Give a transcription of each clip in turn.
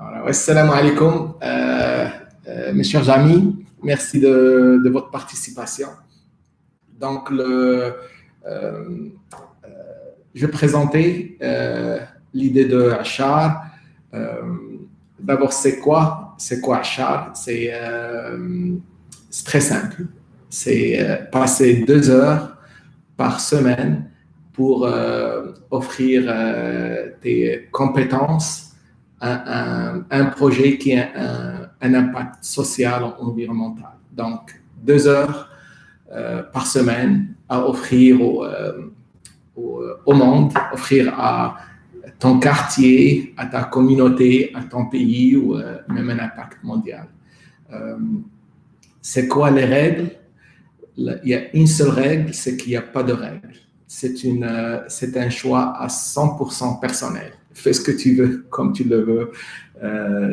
Voilà. Assalamu alaikum, mes chers amis. Merci de votre participation. Donc, euh, je vais présenter l'idée de Achar. D'abord, c'est quoi Achar? C'est très simple. C'est passer 2 heures par semaine pour offrir tes compétences à un projet qui a un impact social, environnemental. Donc, 2 heures par semaine à offrir au monde, offrir à ton quartier, à ta communauté, à ton pays ou même un impact mondial. C'est quoi les règles? Il y a une seule règle, c'est qu'il n'y a pas de règle. C'est un choix à 100% personnel. Fais ce que tu veux, comme tu le veux.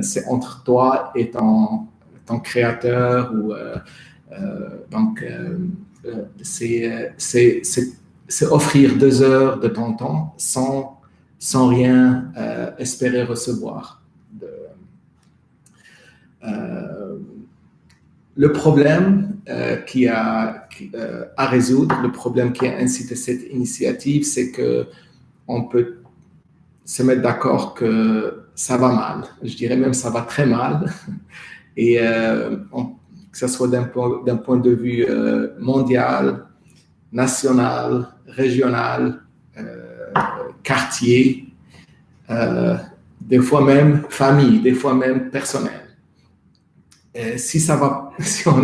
C'est entre toi et ton créateur. C'est offrir 2 heures de ton temps sans rien espérer recevoir. Le problème à résoudre, le problème qui a incité cette initiative, c'est qu'on peut se mettre d'accord que ça va mal. Je dirais même ça va très mal. Et que ce soit d'un point de vue mondial, national, régional, quartier, des fois même famille, des fois même personnel. Si ça va, si on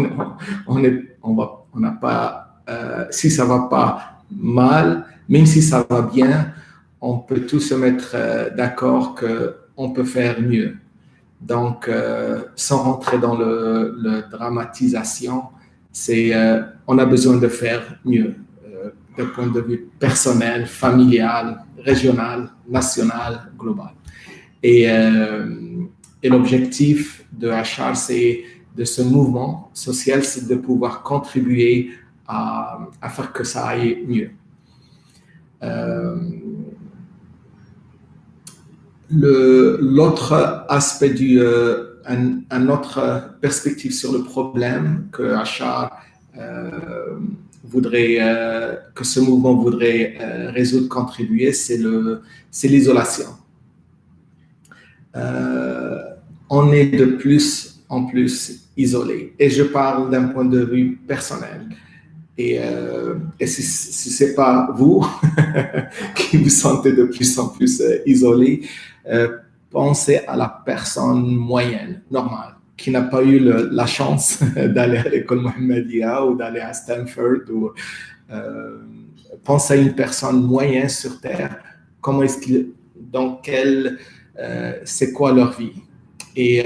n'a pas, si ça va pas mal, même si ça va bien, on peut tous se mettre d'accord qu'on peut faire mieux. Donc, sans rentrer dans le dramatisation, on a besoin de faire mieux, d'un point de vue personnel, familial, régional, national, global. Et l'objectif de Achar, de ce mouvement social, c'est de pouvoir contribuer à faire que ça aille mieux. L'autre aspect un autre perspective sur le problème que Achar que ce mouvement voudrait résoudre, contribuer, c'est l'isolation. On est de plus en plus isolé. Et je parle d'un point de vue personnel. Et si ce n'est pas vous qui vous sentez de plus en plus isolé, pensez à la personne moyenne, normale, qui n'a pas eu la chance d'aller à l'école Mohammedia ou d'aller à Stanford. Pensez à une personne moyenne sur Terre. Comment est-ce c'est quoi leur vie? Et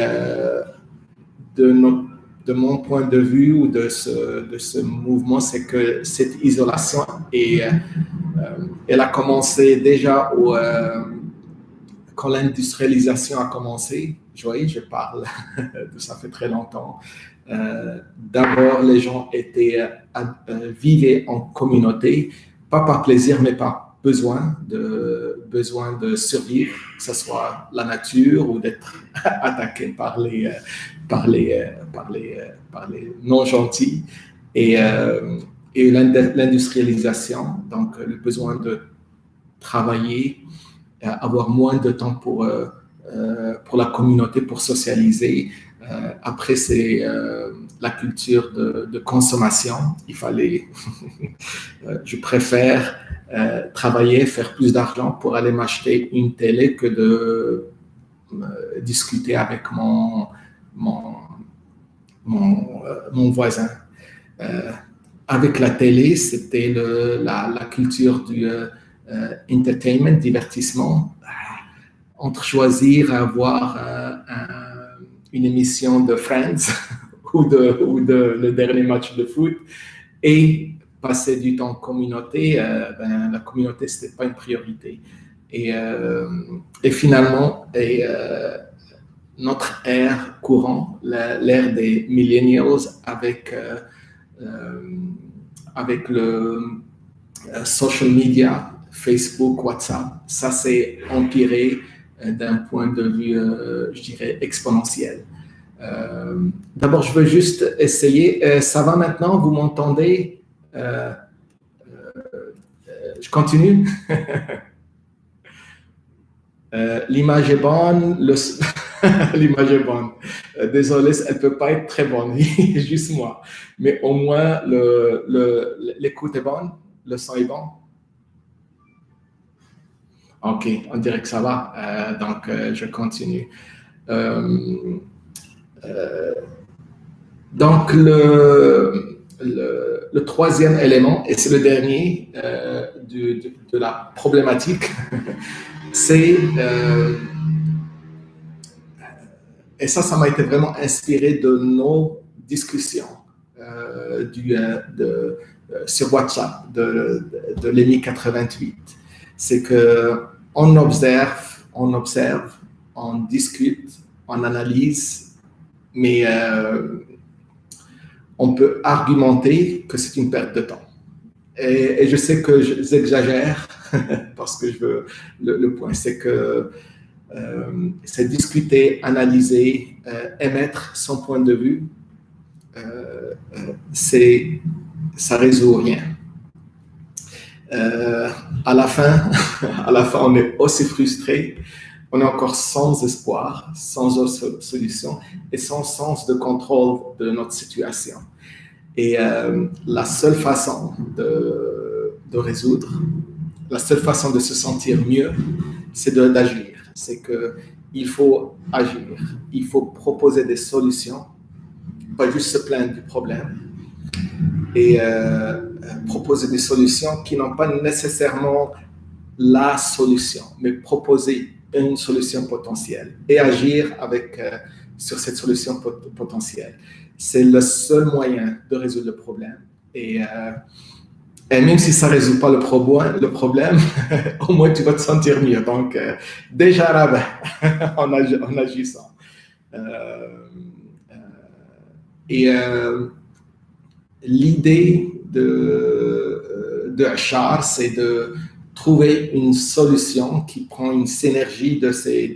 de mon point de vue ou de ce mouvement, c'est que cette isolation, elle a commencé déjà quand l'industrialisation a commencé. Je parle de ça fait très longtemps. D'abord, les gens vivaient en communauté, pas par plaisir, mais par besoin de survivre, que ce soit la nature ou d'être attaqué par les non gentils, et l'industrialisation, donc le besoin de travailler, avoir moins de temps pour la communauté, pour socialiser. Après, c'est la culture de consommation. Il fallait, je préfère travailler, faire plus d'argent pour aller m'acheter une télé que de discuter avec mon voisin. Avec la télé, c'était la culture du entertainment, divertissement. Entre choisir à voir une émission de Friends ou le dernier match de foot et passer du temps en communauté, la communauté, ce n'était pas une priorité. Et finalement, notre ère courant, l'ère des millennials avec le social media, Facebook, WhatsApp, ça s'est empiré d'un point de vue, je dirais, exponentiel. D'abord, je veux juste essayer. Ça va maintenant? Vous m'entendez? Je continue. L'image est bonne. L'image est bonne. Désolé, elle ne peut pas être très bonne, juste moi. Mais au moins, l'écoute est bonne, le son est bon. OK, on dirait que ça va. Donc, je continue. Donc, le troisième élément, et c'est le dernier de la problématique, c'est, et ça m'a été vraiment inspiré de nos discussions sur WhatsApp de l'EMI 88. C'est qu'on observe, on discute, on analyse, mais on peut argumenter que c'est une perte de temps. Et je sais que j'exagère parce que le point, c'est que c'est discuter, analyser, émettre son point de vue. Ça résout rien. À la fin, on est aussi frustré, on est encore sans espoir, sans autre solution et sans sens de contrôle de notre situation. Et la seule façon de résoudre, la seule façon de se sentir mieux, c'est d'agir. C'est qu'il faut agir, il faut proposer des solutions, pas juste se plaindre du problème, et proposer des solutions qui n'ont pas nécessairement la solution, mais proposer une solution potentielle et agir sur cette solution potentielle. C'est le seul moyen de résoudre le problème. Et même si ça ne résout pas le problème, au moins tu vas te sentir mieux. Donc, déjà là, en agissant. L'idée de Achar, c'est de trouver une solution qui prend une synergie de ces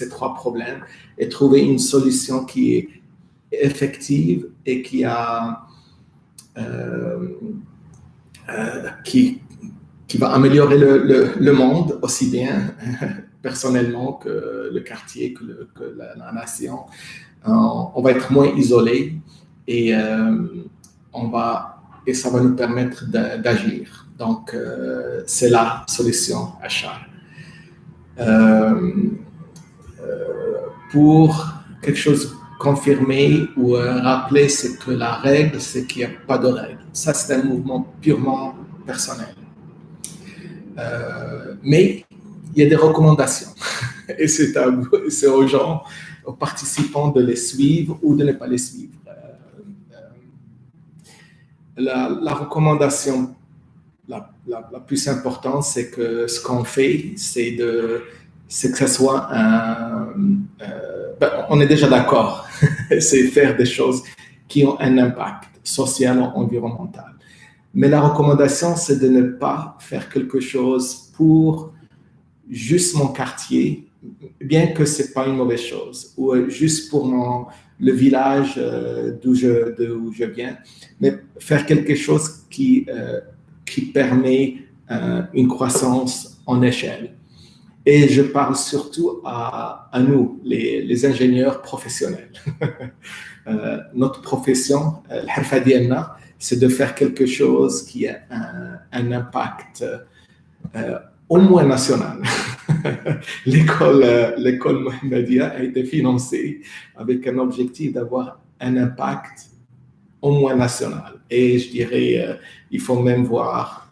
trois problèmes et trouver une solution qui est effective et qui va améliorer le monde aussi bien personnellement que le quartier, que la nation. On va être moins isolé et ça va nous permettre d'agir. Donc, c'est la solution Achar. Pour quelque chose confirmé ou rappeler, c'est que la règle, c'est qu'il n'y a pas de règle. Ça, c'est un mouvement purement personnel. Mais il y a des recommandations. Et c'est aux gens, aux participants de les suivre ou de ne pas les suivre. La recommandation la plus importante, c'est que ce qu'on fait, c'est que ce soit on est déjà d'accord, c'est faire des choses qui ont un impact social ou environnemental. Mais la recommandation, c'est de ne pas faire quelque chose pour juste mon quartier, bien que ce n'est pas une mauvaise chose, ou juste pour le village d'où je viens, mais faire quelque chose qui permet une croissance en échelle. Et je parle surtout à nous, les ingénieurs professionnels. Notre profession, l'harfa dialna, c'est de faire quelque chose qui a un impact au moins national. L'école Mohammedia a été financée avec un objectif d'avoir un impact au moins national. Et je dirais, il faut même voir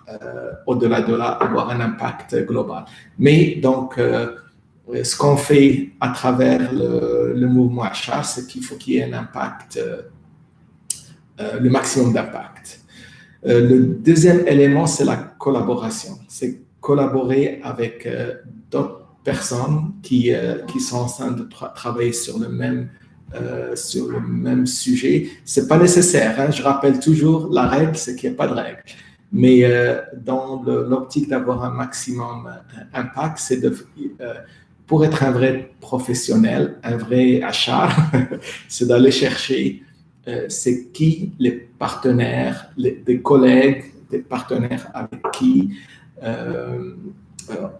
au-delà de là, avoir un impact global. Mais donc, ce qu'on fait à travers le mouvement Achar, c'est qu'il faut qu'il y ait un impact, le maximum d'impact. Le deuxième élément, c'est la collaboration. C'est collaborer avec d'autres personnes qui sont en train de travailler sur le même sujet. C'est pas nécessaire. Hein? Je rappelle toujours, la règle, c'est qu'il n'y a pas de règle. Mais dans l'optique d'avoir un maximum impact, c'est pour être un vrai professionnel, un vrai achat, c'est d'aller chercher c'est qui les partenaires, des collègues, des partenaires avec qui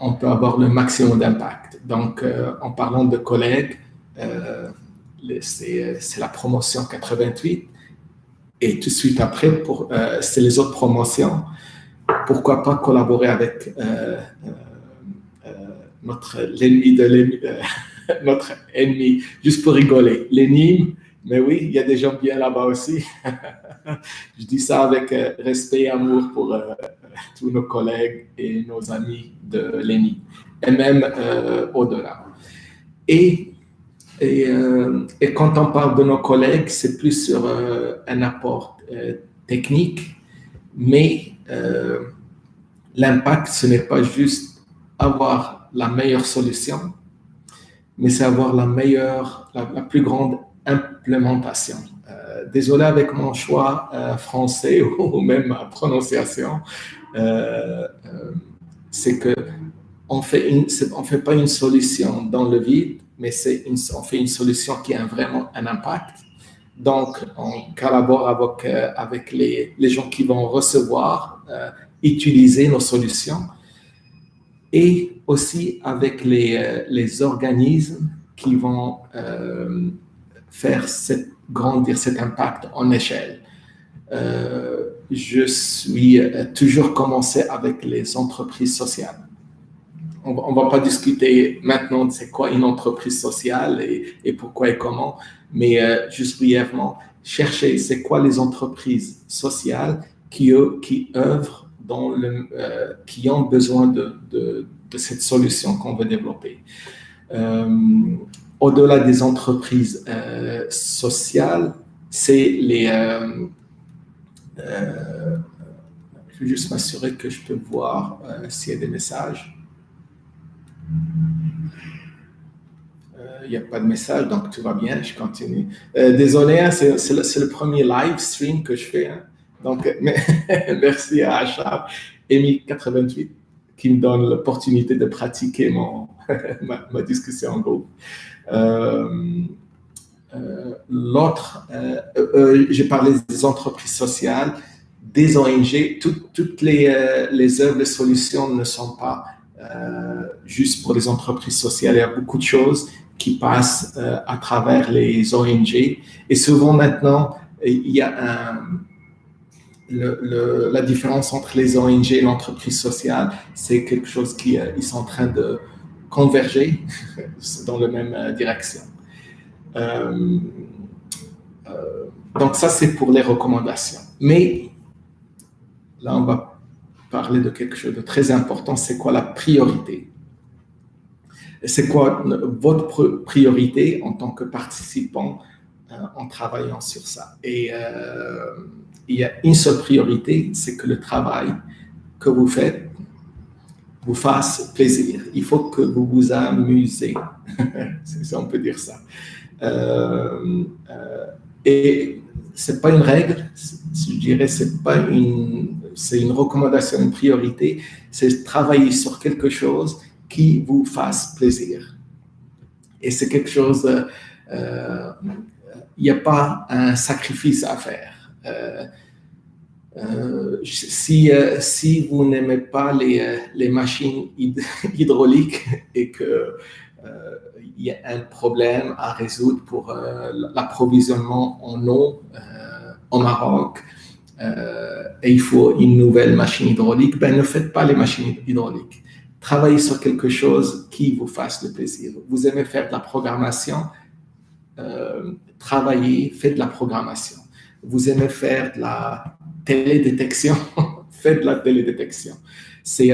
on peut avoir le maximum d'impact. Donc, en parlant de collègues, c'est la promotion 88 et tout de suite après, c'est les autres promotions. Pourquoi pas collaborer avec l'ennemi de l'ennemi, notre ennemi, juste pour rigoler, l'énigme. Mais oui, il y a des gens bien là-bas aussi. Je dis ça avec respect et amour pour tous nos collègues et nos amis de l'ENI, et même au-delà. Et quand on parle de nos collègues, c'est plus sur un apport technique, mais l'impact, ce n'est pas juste avoir la meilleure solution, mais c'est avoir la plus grande implémentation. Désolé avec mon choix français ou même ma prononciation, c'est que on fait pas une solution dans le vide, mais on fait une solution qui a vraiment un impact. Donc, on collabore avec les gens qui vont recevoir, utiliser nos solutions, et aussi avec les organismes qui vont faire grandir cet impact en échelle. Je suis toujours commencé avec les entreprises sociales. On ne va pas discuter maintenant de c'est quoi une entreprise sociale et pourquoi et comment, mais juste brièvement, chercher c'est quoi les entreprises sociales qui œuvrent qui ont besoin de cette solution qu'on veut développer. Au-delà des entreprises sociales, c'est je vais juste m'assurer que je peux voir s'il y a des messages. Il n'y a pas de message, donc tout va bien, je continue. Désolé, hein, c'est le premier live stream que je fais. Hein. Donc, merci à Achab et Mi88 qui me donne l'opportunité de pratiquer ma discussion en groupe. L'autre, j'ai parlé des entreprises sociales, des ONG, toutes les œuvres, les solutions ne sont pas juste pour les entreprises sociales. Il y a beaucoup de choses qui passent à travers les ONG. Et souvent maintenant, il y a la différence entre les ONG et l'entreprise sociale, c'est quelque chose ils sont en train de converger dans la même direction. Donc ça, c'est pour les recommandations. Mais là, on va parler de quelque chose de très important, c'est quoi la priorité? C'est quoi votre priorité en tant que participant en travaillant sur ça? Et il y a une seule priorité, c'est que le travail que vous faites vous fasse plaisir. Il faut que vous vous amusez, si on peut dire ça. Et c'est pas une règle, je dirais, c'est une recommandation, une priorité, c'est travailler sur quelque chose qui vous fasse plaisir. Et c'est quelque chose, il n'y a pas un sacrifice à faire. Si vous n'aimez pas les machines hydrauliques et que il y a un problème à résoudre pour l'approvisionnement en eau au Maroc et il faut une nouvelle machine hydraulique, ne faites pas les machines hydrauliques. Travaillez sur quelque chose qui vous fasse le plaisir. Vous aimez faire de la programmation, travaillez, faites de la programmation. Vous aimez faire de la télédétection, faites de la télédétection. C'est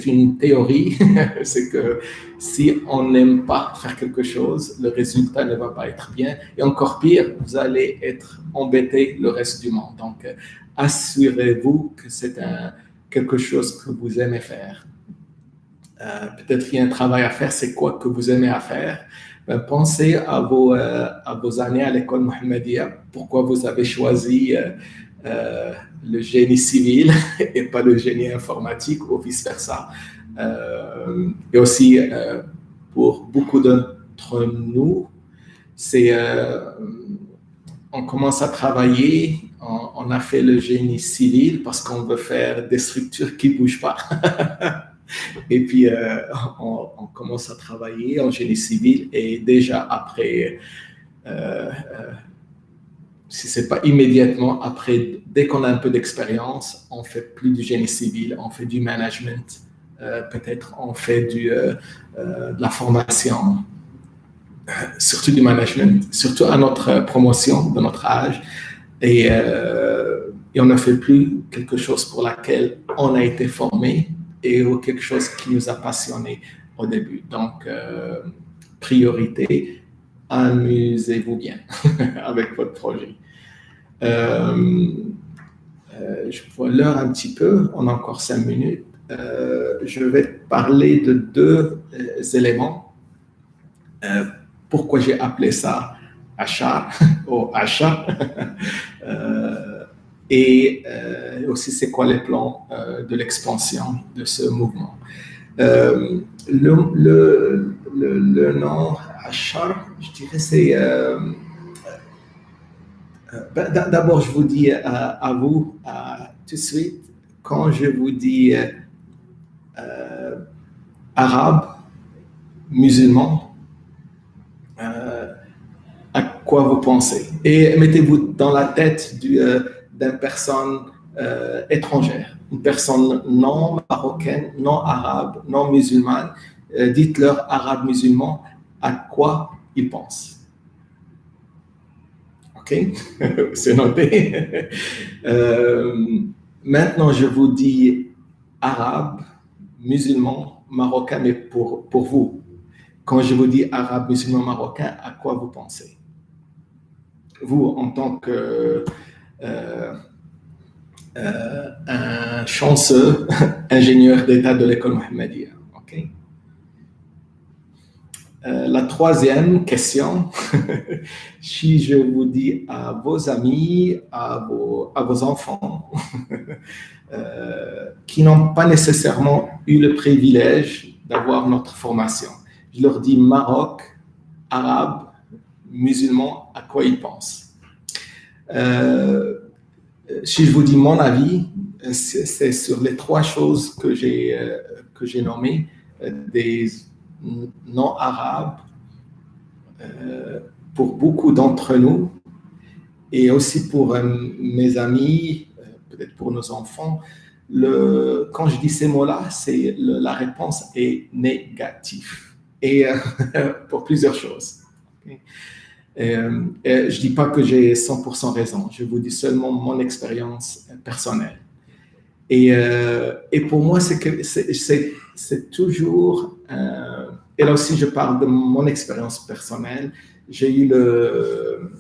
une théorie, c'est que si on n'aime pas faire quelque chose, le résultat ne va pas être bien. Et encore pire, vous allez être embêté le reste du monde. Donc, assurez-vous que c'est quelque chose que vous aimez faire. Peut-être qu'il y a un travail à faire, c'est quoi que vous aimez à faire? Pensez à vos années à l'école Mohammedia, pourquoi vous avez choisi le génie civil et pas le génie informatique ou vice-versa. Et aussi, pour beaucoup d'entre nous, on commence à travailler, on a fait le génie civil parce qu'on veut faire des structures qui ne bougent pas. Et puis, on commence à travailler en génie civil et déjà après, si ce n'est pas immédiatement, après, dès qu'on a un peu d'expérience, on ne fait plus du génie civil, on fait du management, peut-être on fait de la formation, surtout du management, surtout à notre promotion, de notre âge. Et on ne fait plus quelque chose pour laquelle on a été formé et quelque chose qui nous a passionné au début. Donc, priorité, amusez-vous bien avec votre projet. Je vois l'heure un petit peu, on a encore 5 minutes. Je vais parler de 2 éléments. Pourquoi j'ai appelé ça achat ou achat et aussi c'est quoi les plans de l'expansion de ce mouvement. Le nom achat, je dirais c'est d'abord je vous dis à vous tout de suite quand je vous dis arabe, musulman, à quoi vous pensez. Et mettez-vous dans la tête d'une personne étrangère, une personne non marocaine, non arabe, non musulmane. Dites-leur arabe musulman, à quoi ils pensent. OK? C'est noté. Maintenant, je vous dis arabe, musulman, marocain, mais pour vous. Quand je vous dis arabe, musulman, marocain, à quoi vous pensez? Vous, en tant que un chanceux ingénieur d'État de l'école Mohammedia. Okay? La troisième question, si je vous dis à vos amis, à vos enfants, qui n'ont pas nécessairement eu le privilège d'avoir notre formation, je leur dis Maroc, arabe, musulman, à quoi ils pensent. Si je vous dis mon avis, c'est sur les 3 choses que j'ai nommées, des non-arabes, pour beaucoup d'entre nous, et aussi pour mes amis, peut-être pour nos enfants. Quand je dis ces mots-là, la réponse est négative, et pour plusieurs choses. Okay? Je ne dis pas que j'ai 100% raison, je vous dis seulement mon expérience personnelle. Et pour moi, c'est toujours, et là aussi je parle de mon expérience personnelle, j'ai eu le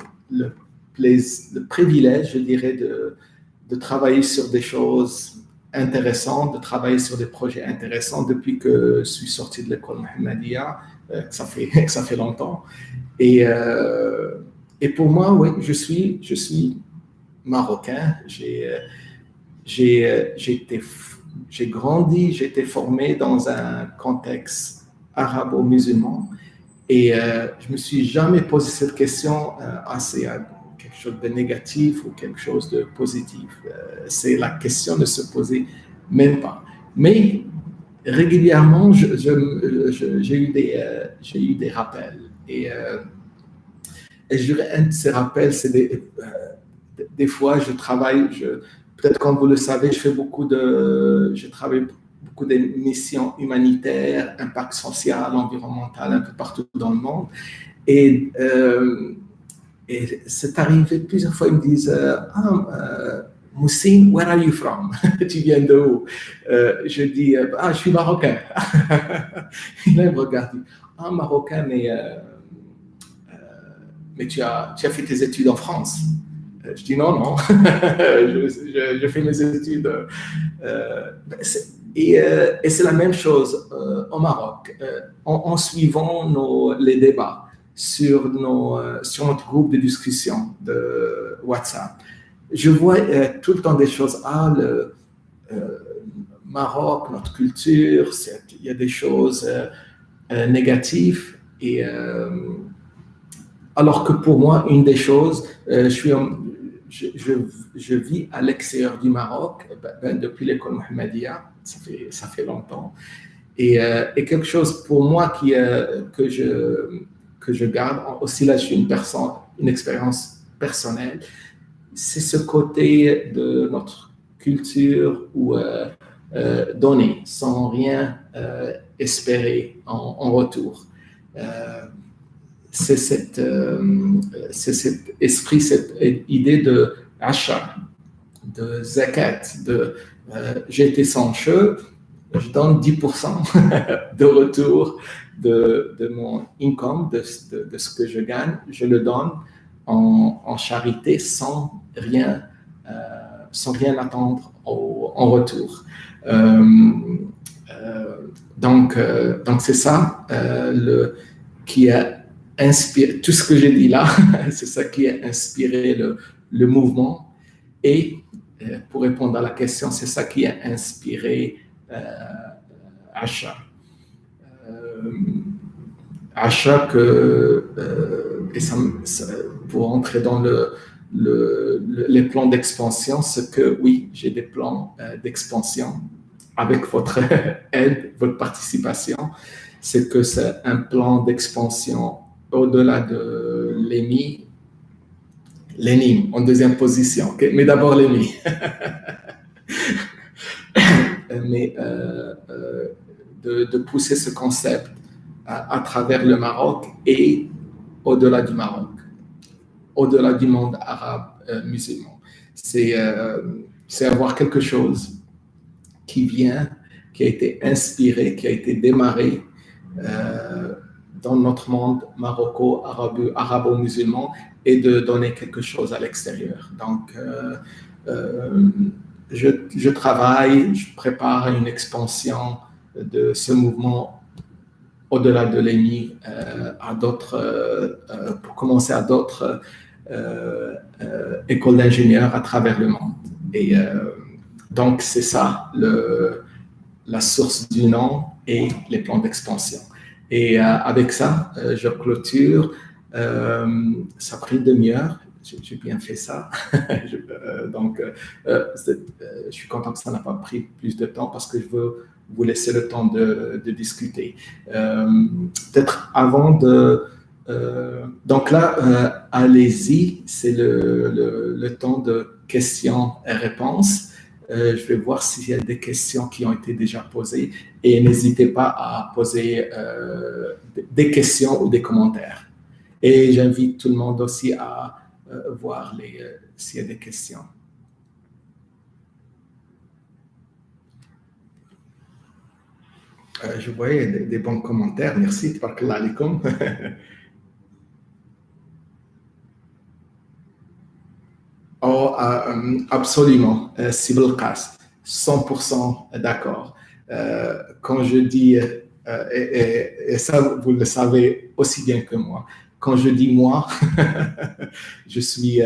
privilège, je dirais, de travailler sur des choses intéressantes, de travailler sur des projets intéressants depuis que je suis sorti de l'école Mohammedia, ça fait longtemps. Et pour moi, oui, je suis marocain. J'ai grandi, j'ai été formé dans un contexte arabo-musulman et je me suis jamais posé cette question c'est quelque chose de négatif ou quelque chose de positif. C'est la question de se poser même pas. Mais régulièrement, j'ai eu des rappels et je dirais un de ces rappels, c'est des fois je travaille, peut-être comme vous le savez, je travaille beaucoup de missions humanitaires, impact social, environnemental, un peu partout dans le monde. Et c'est arrivé plusieurs fois, ils me disent Moussine, where are you from? Tu viens de où? Je dis je suis marocain. Il me regarde, marocain, mais tu as fait tes études en France. Je dis non, je fais mes études. Et c'est la même chose au Maroc. En suivant les débats sur notre groupe de discussion de WhatsApp, je vois tout le temps des choses. Ah, le Maroc, notre culture, il y a des choses négatives. Et alors que pour moi, une des choses, je vis à l'extérieur du Maroc depuis l'école Mohammedia, ça fait longtemps. Et quelque chose pour moi que je garde, aussi là, je suis une expérience personnelle, c'est ce côté de notre culture où donner sans rien espérer en retour. Euh, c'est cet esprit, cette idée de achat, de zakat, de j'ai été sans cheveux, je donne 10% de retour de mon income, de ce que je gagne, je le donne en charité sans rien attendre en retour. Euh, donc c'est ça qui a inspiré, tout ce que j'ai dit là, c'est ça qui a inspiré le mouvement. Et pour répondre à la question, c'est ça qui a inspiré Achat. Achat et pour entrer dans les plans d'expansion, c'est que oui, j'ai des plans d'expansion avec votre aide, votre participation. C'est que c'est un plan d'expansion au-delà de l'ENI en deuxième position. Okay? Mais d'abord l'ENI. Mais de pousser ce concept à travers le Maroc et au-delà du Maroc, au-delà du monde arabe musulman. C'est avoir quelque chose qui a été inspiré, qui a été démarré dans notre monde arabo-musulman et de donner quelque chose à l'extérieur. Donc, je travaille, je prépare une expansion de ce mouvement au-delà de l'EMI pour commencer à d'autres écoles d'ingénieurs à travers le monde. Et donc, c'est ça la source du nom et les plans d'expansion. Et avec ça, je clôture. Ça a pris une demi-heure. J'ai bien fait ça. Donc, je suis content que ça n'a pas pris plus de temps parce que je veux vous laisser le temps de discuter. Peut-être avant de... donc là, allez-y, c'est le temps de questions et réponses. Je vais voir s'il y a des questions qui ont été déjà posées et n'hésitez pas à poser des questions ou des commentaires. Et j'invite tout le monde aussi à voir s'il y a des questions. Je voyais des bons commentaires. Merci. Tabarakallah alaikum. Oh, absolument. Sibyl Kass, 100% d'accord. Quand je dis, et ça, vous le savez aussi bien que moi, quand je dis moi, je suis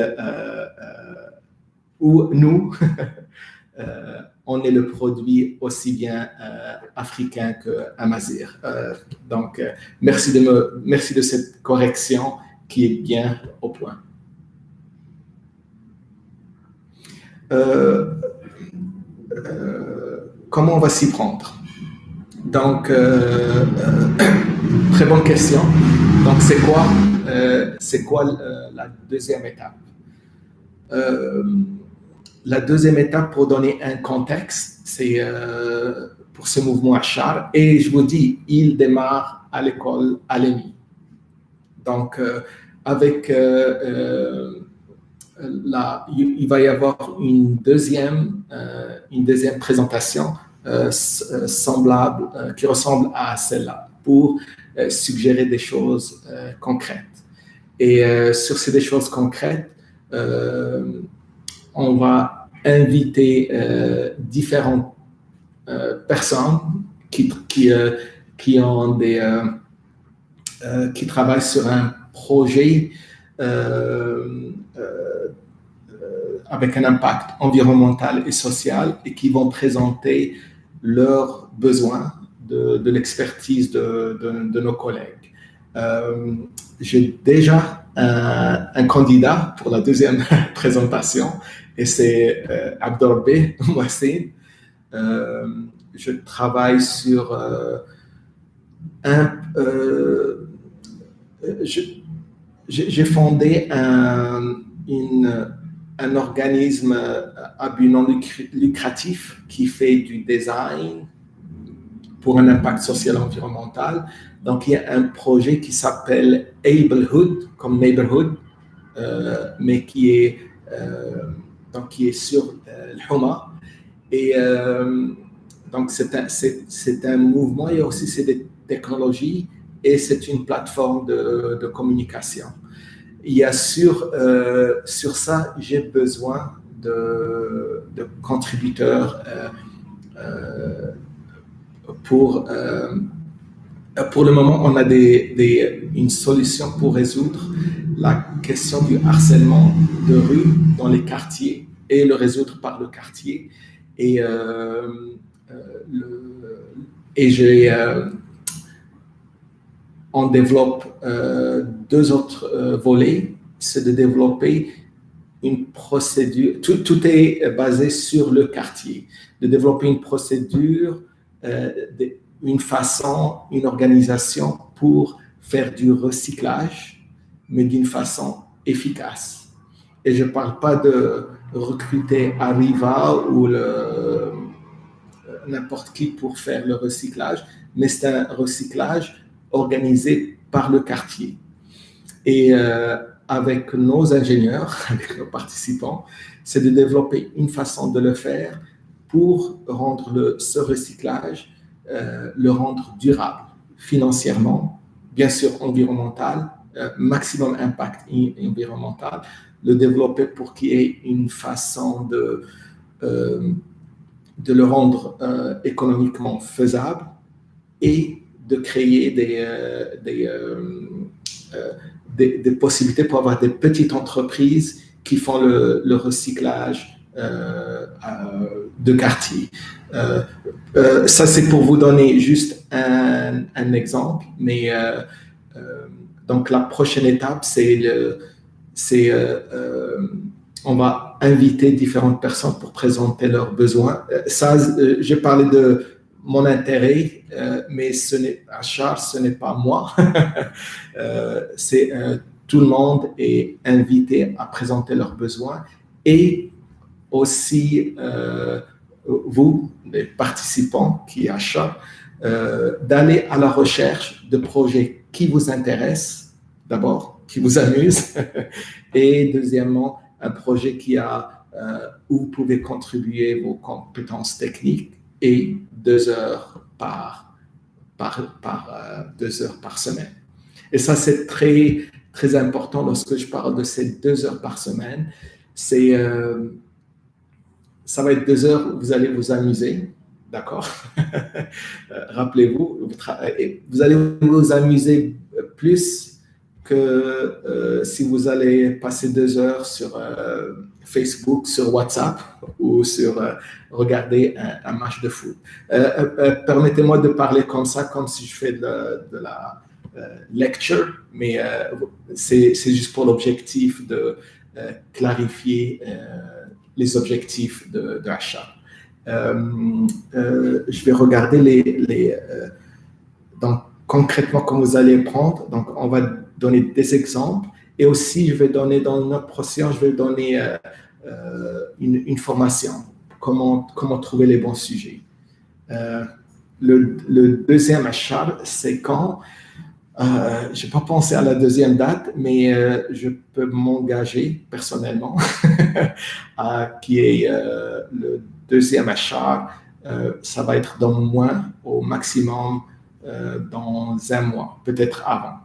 ou nous, on est le produit aussi bien africain qu'amazir. Donc, merci de cette correction qui est bien au point. Comment on va s'y prendre? Donc, très bonne question. Donc, c'est quoi la deuxième étape? La deuxième étape, pour donner un contexte, c'est pour ce mouvement Achar. Et je vous dis, il démarre à l'école à l'EMI. Donc, avec il va y avoir une deuxième présentation semblable, qui ressemble à celle-là, pour suggérer des choses concrètes. Et sur ces choses concrètes, on va inviter différentes personnes qui travaillent sur un projet avec un impact environnemental et social et qui vont présenter leurs besoins de l'expertise de nos collègues. J'ai déjà un candidat pour la deuxième présentation et c'est Abdorbe Mouassine. Je travaille sur j'ai fondé un organisme à but non lucratif qui fait du design pour un impact social et environnemental. Donc, il y a un projet qui s'appelle Ablehood, comme neighborhood, mais qui est sur le Houma. Et donc, c'est un mouvement et aussi c'est des technologies et c'est une plateforme de communication. Il y a sur ça, j'ai besoin de contributeurs pour le moment, on a une solution pour résoudre la question du harcèlement de rue dans les quartiers et le résoudre par le quartier. Et on développe deux autres volets. C'est de développer une procédure. Tout est basé sur le quartier. De développer une procédure, une façon, une organisation pour faire du recyclage, mais d'une façon efficace. Et je ne parle pas de recruter Arriva ou n'importe qui pour faire le recyclage, mais c'est un recyclage organisé par le quartier. Et avec nos ingénieurs, avec nos participants, c'est de développer une façon de le faire pour rendre ce recyclage, le rendre durable financièrement, bien sûr environnemental, maximum impact environnemental, le développer pour qu'il y ait une façon de le rendre économiquement faisable et de créer des possibilités pour avoir des petites entreprises qui font le recyclage de quartier. Ça, c'est pour vous donner juste un exemple, mais donc la prochaine étape, on va inviter différentes personnes pour présenter leurs besoins. Ça, j'ai parlé de mon intérêt, mais Achar, ce n'est pas moi. Tout le monde est invité à présenter leurs besoins et aussi vous, les participants qui achètent, d'aller à la recherche de projets qui vous intéressent, d'abord, qui vous amusent, et deuxièmement, un projet où vous pouvez contribuer vos compétences techniques et 2 heures par 2 heures par semaine. Et ça, c'est très, très important lorsque je parle de ces 2 heures par semaine. Ça va être 2 heures où vous allez vous amuser, d'accord? Rappelez-vous, vous allez vous amuser plus que si vous allez passer 2 heures sur Facebook, sur WhatsApp ou sur regarder un match de foot. Permettez-moi de parler comme ça, comme si je fais de la lecture, mais c'est juste pour l'objectif de clarifier les objectifs de achat. Je vais regarder donc concrètement comment vous allez prendre. Donc, on va donner des exemples et aussi je vais donner dans notre processus, je vais donner une formation, comment trouver les bons sujets. Le deuxième achat, c'est quand je n'ai pas pensé à la deuxième date, mais je peux m'engager personnellement qui est le deuxième achat. Ça va être dans moins, au maximum dans 1 mois, peut-être avant.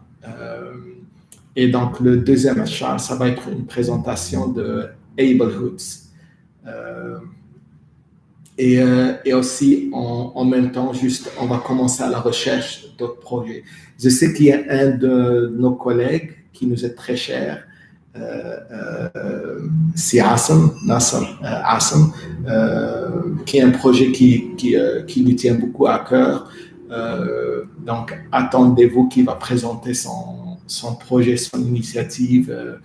Et donc, le deuxième achat, ça va être une présentation de Ablehoods. Et aussi, en même temps, juste, on va commencer à la recherche d'autres projets. Je sais qu'il y a un de nos collègues qui nous est très cher, c'est Assam, Nasser Assam, qui est un projet qui lui tient beaucoup à cœur. Donc, attendez-vous qu'il va présenter son projet, son initiative